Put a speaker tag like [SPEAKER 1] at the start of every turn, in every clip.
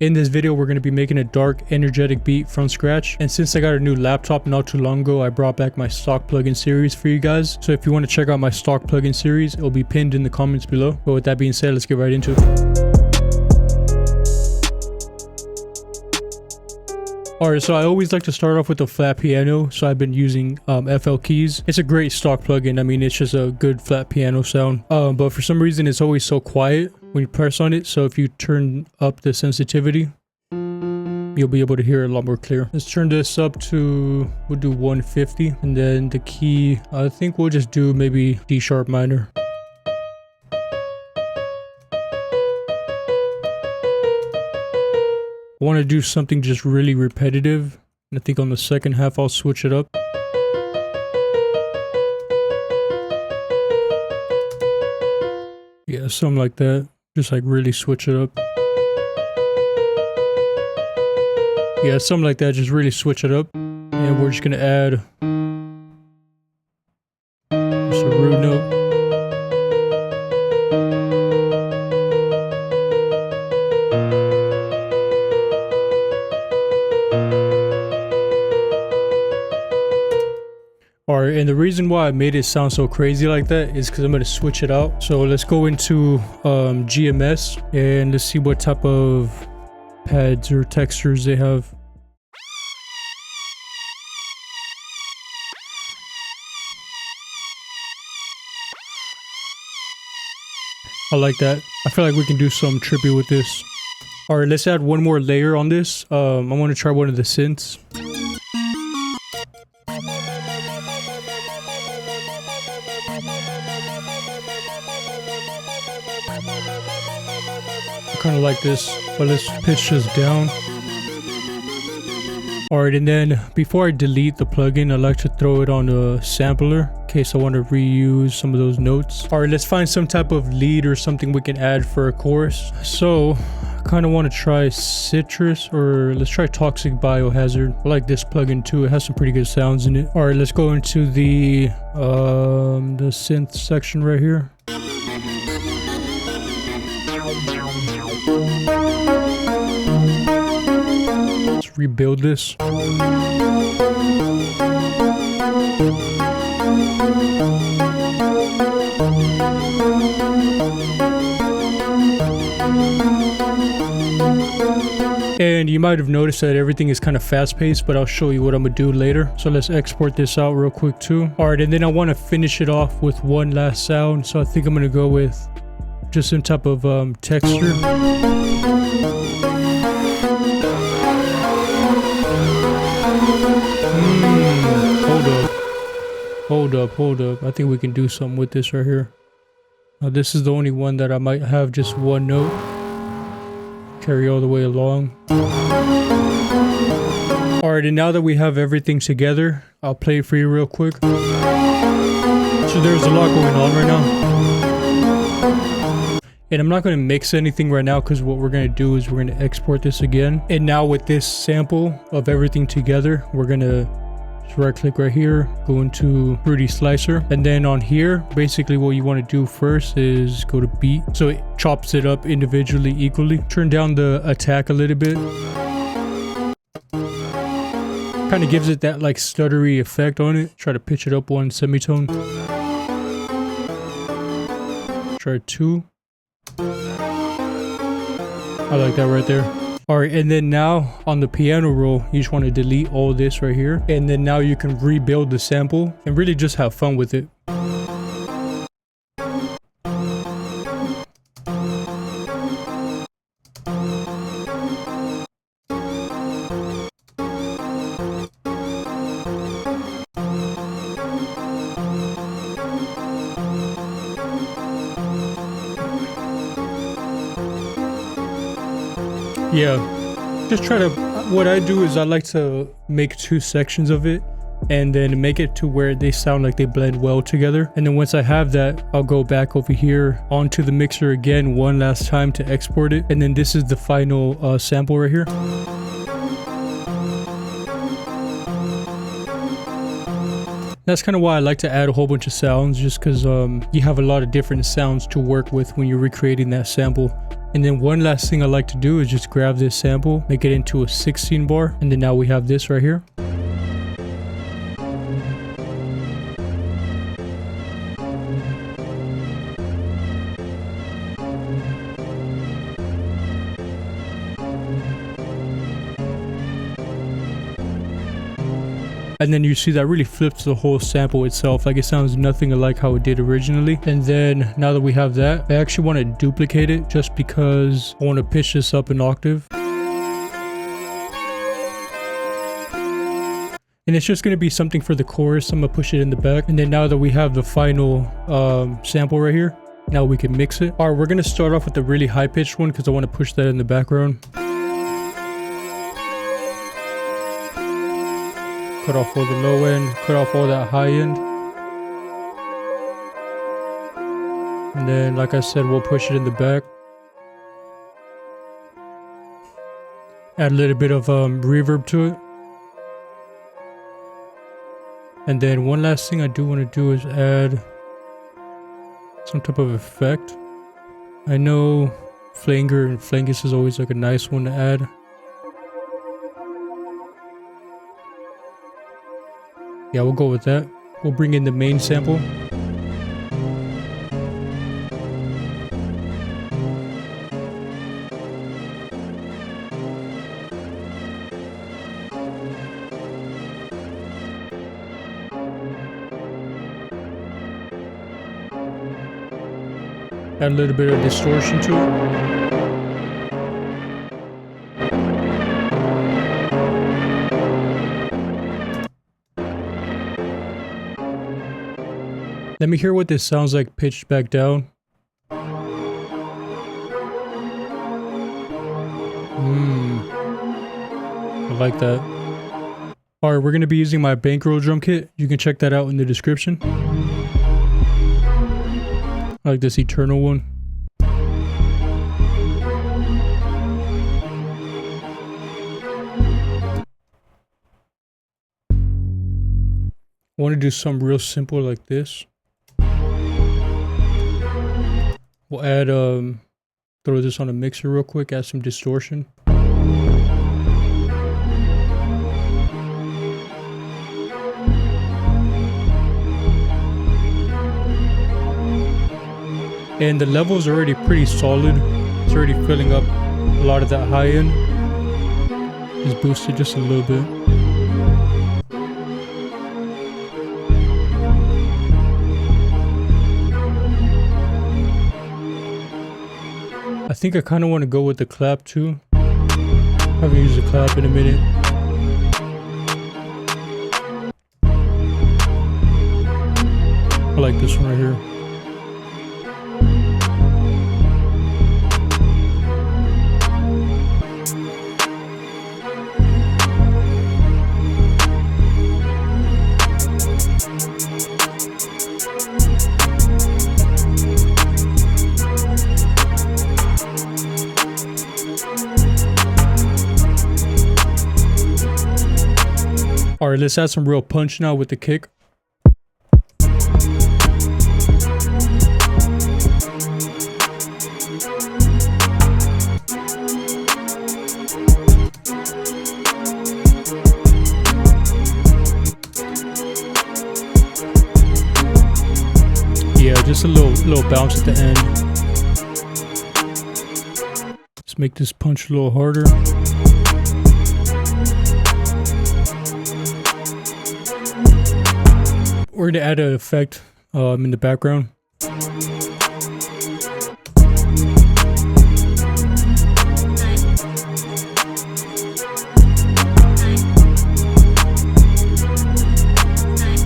[SPEAKER 1] In this video, we're going to be making a dark, energetic beat from scratch. And since I got a new laptop not too long ago, I brought back my stock plugin series for you guys. So if you want to check out my stock plugin series, it'll be pinned in the comments below. But with that being said, let's get right into it. Alright, so I always like to start off with a flat piano, so I've been using FL Keys. It's a great stock plugin. I mean, it's just a good flat piano sound. But for some reason, it's always so quiet when you press on it. So if you turn up the sensitivity, you'll be able to hear it a lot more clear. Let's turn this up to, we'll do 150. And then the key, I think we'll just do maybe D sharp minor. I want to do something just really repetitive, and I think on the second half I'll switch it up. Yeah, something like that. Just like really switch it up. Yeah, something like that. Just really switch it up. And we're just going to add just a root note. Alright, and the reason why I made it sound so crazy like that is because I'm going to switch it out. So let's go into GMS and let's see what type of pads or textures they have. I like that. I feel like we can do something trippy with this. Alright, let's add one more layer on this. I want to try one of the synths. Kind of like this, but let's pitch this down. Alright, and then before I delete the plugin, I like to throw it on a sampler in case I want to reuse some of those notes. Alright, let's find some type of lead or something we can add for a chorus. So I kind of want to try Citrus, or let's try Toxic Biohazard. I like this plugin too. It has some pretty good sounds in it. Alright, let's go into the synth section right here. Let's rebuild this. And you might have noticed that everything is kind of fast-paced, but I'll show you what I'm gonna do later. So let's export this out real quick too. Alright, and then I want to finish it off with one last sound. So I think I'm gonna go with just some type of texture. Hold up. I think we can do something with this right here. Now this is the only one that I might have just one note. Carry all the way along. Alright, and now that we have everything together, I'll play it for you real quick. So there's a lot going on right now. And I'm not going to mix anything right now because what we're going to do is we're going to export this again. And now with this sample of everything together, we're going to just right click right here, go into Fruity Slicer. And then on here, basically what you want to do first is go to beat. So it chops it up individually equally. Turn down the attack a little bit. Kind of gives it that like stuttery effect on it. Try to pitch it up one semitone. Try 2. I like that right there. Alright, and then now on the piano roll, you just want to delete all this right here. And then now you can rebuild the sample and really just have fun with it. Yeah, just try to, what I do is I like to make 2 sections of it and then make it to where they sound like they blend well together. And then once I have that, I'll go back over here onto the mixer again one last time to export it. And then this is the final sample right here. That's kind of why I like to add a whole bunch of sounds, just because you have a lot of different sounds to work with when you're recreating that sample. And then one last thing I like to do is just grab this sample, make it into a 16 bar, and then now we have this right here. And then you see that really flips the whole sample itself. Like, it sounds nothing like how it did originally. And then now that we have that, I actually want to duplicate it just because I want to pitch this up an octave. And it's just going to be something for the chorus. I'm going to push it in the back. And then now that we have the final sample right here, now we can mix it. All right, we're going to start off with the really high pitched one because I want to push that in the background. Cut off all the low end, cut off all that high end. And then, like I said, we'll push it in the back. Add a little bit of reverb to it. And then one last thing I do want to do is add some type of effect. I know flanger and flangus is always like a nice one to add. Yeah, we'll go with that. We'll bring in the main sample. Add a little bit of distortion to it. Let me hear what this sounds like pitched back down. I like that. Alright, we're going to be using my bankroll drum kit. You can check that out in the description. I like this eternal one. I want to do something real simple like this. We'll add, throw this on a mixer real quick, add some distortion. And the level's already pretty solid. It's already filling up a lot of that high end. Just boost it just a little bit. I think I kind of want to go with the clap too. I haven't used the clap in a minute. I like this one right here. Alright, let's add some real punch now with the kick. Yeah, just a little bounce at the end. Let's make this punch a little harder. We're going to add an effect in the background.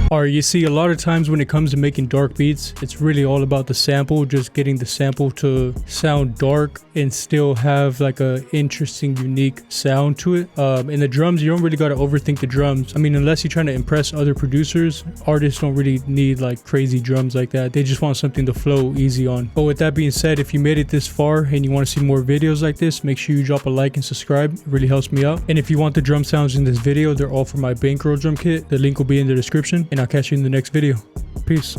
[SPEAKER 1] Alright, you see, a lot of times when it comes to making dark beats, it's really all about the sample, just getting the sample to sound dark and still have like a interesting, unique sound to it. In the drums, you don't really got to overthink the drums. I mean, unless you're trying to impress other producers, artists don't really need like crazy drums like that. They just want something to flow easy on. But with that being said, if you made it this far and you want to see more videos like this, make sure you drop a like and subscribe. It really helps me out. And if you want the drum sounds in this video, they're all from my bankroll drum kit. The link will be in the description. And I'll catch you in the next video. Peace.